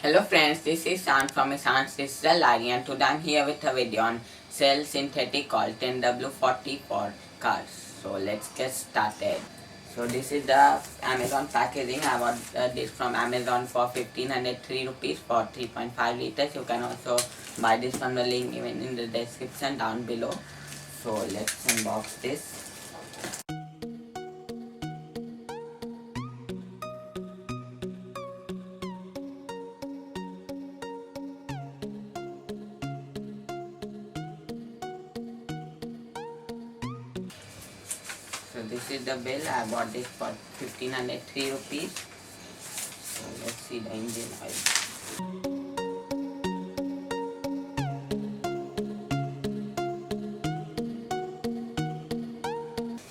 Hello friends, this is Shan from Shan's Digital Diary and today I'm here with a video on Cell Synthetic Oil 10W40 for cars. So let's get started. So this is the Amazon packaging. I bought this from Amazon for 1503 rupees for 3.5 liters. You can also buy this from the link even in the description down below. So let's unbox this. So this is the bill. I bought this for 1503 rupees. So let's see the engine oil.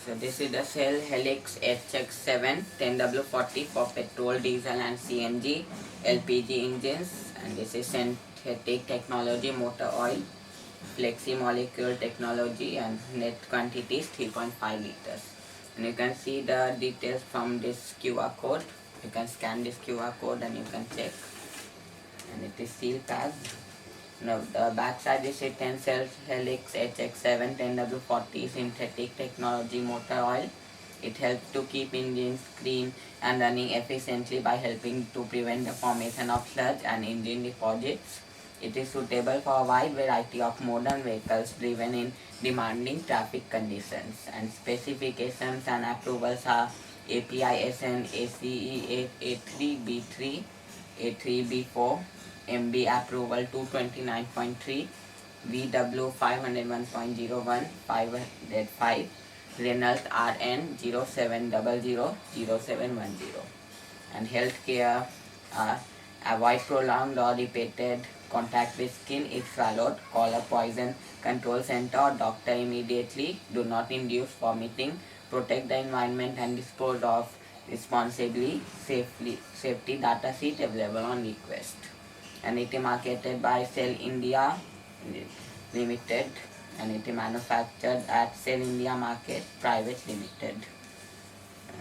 So this is the Cell Helix HX7 10W40 for petrol, diesel and CNG LPG engines, and this is synthetic technology motor oil, flexi molecule technology, and net quantity is 3.5 liters. And you can see the details from this QR code. You can scan this QR code and you can check. And it is seal packed. Now the back side is a 10 Cell Helix HX7 10W40 synthetic technology motor oil. It helps to keep engines clean and running efficiently by helping to prevent the formation of sludge and engine deposits. It is suitable for a wide variety of modern vehicles driven in demanding traffic conditions, and specifications and approvals are API SN ACE A3B3 A3B4 MB approval 229.3 VW 501.01 505 Reynolds RN 07000710. And healthcare, avoid prolonged or repeated contact with skin if swallowed. Call a poison control center or doctor immediately. Do not induce vomiting. Protect the environment and dispose of responsibly. Safety data sheet available on request. And it is marketed by Cell India Limited, and it is manufactured at Cell India Market Private Limited.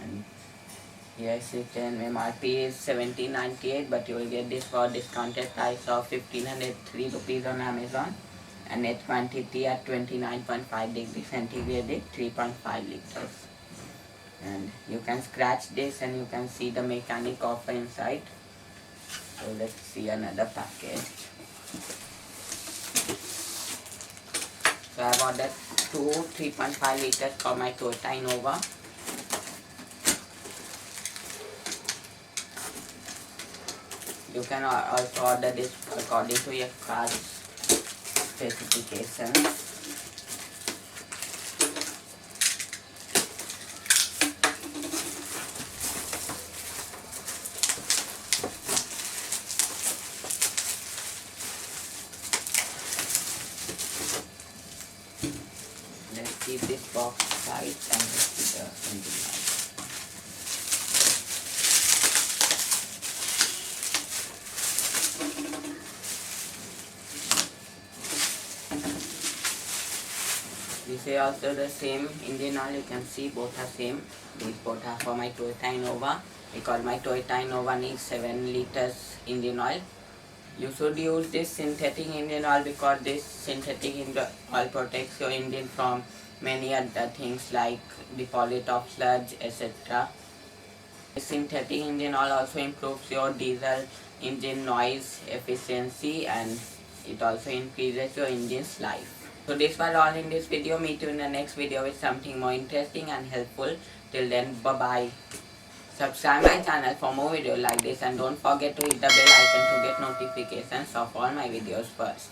And yes, it can MRP is 1798, but you will get this for discounted price of 1503 rupees on Amazon, and net quantity at 29.5 degrees centigrade, 3.5 liters. And you can scratch this and you can see the mechanic of the inside. So let's see another package. So I ordered two 3.5 liters for my Toyota Innova. You can also order this according to your car's specifications. Let's keep this box tight and let's see the engine light. This is also the same engine oil. You can see both are same. These both are for my Toyota Innova, because my Toyota Innova needs 7 liters engine oil. You should use this synthetic engine oil because this synthetic engine oil protects your engine from many other things like deposit of sludge, etc. This synthetic engine oil also improves your diesel engine noise efficiency, and it also increases your engine's life. So this was all in this video. Meet you in the next video with something more interesting and helpful. Till then, bye bye. Subscribe my channel for more videos like this, and don't forget to hit the bell icon to get notifications of all my videos first.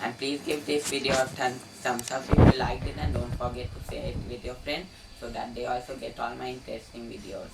And please give this video a thumbs up if you liked it, and don't forget to share it with your friends so that they also get all my interesting videos.